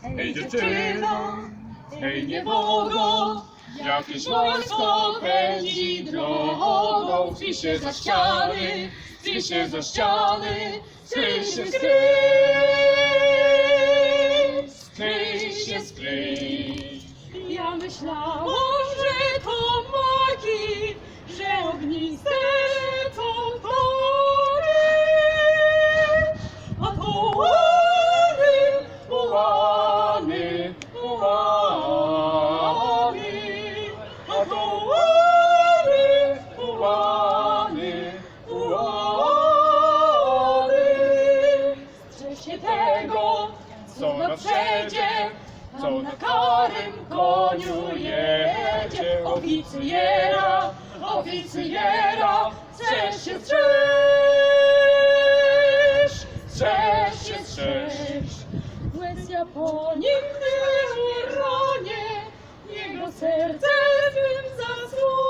Hej dziewczyno, hej niewogo, jakieś wojsko pędzi drogą. Trzy się za ściany, trzy się za ściany, skryj się, skryj. Ja myślałam, że to magii, że ogniste to tory, a to łany, Łany, łany, a to łany, łany, łany. Strzeż się tego, Co na przedzie, co na karym koniu jedzie. oficjera, strzeż się, Strzeż. Łez Japonii w Uranie, jego serce w tym zasłoni.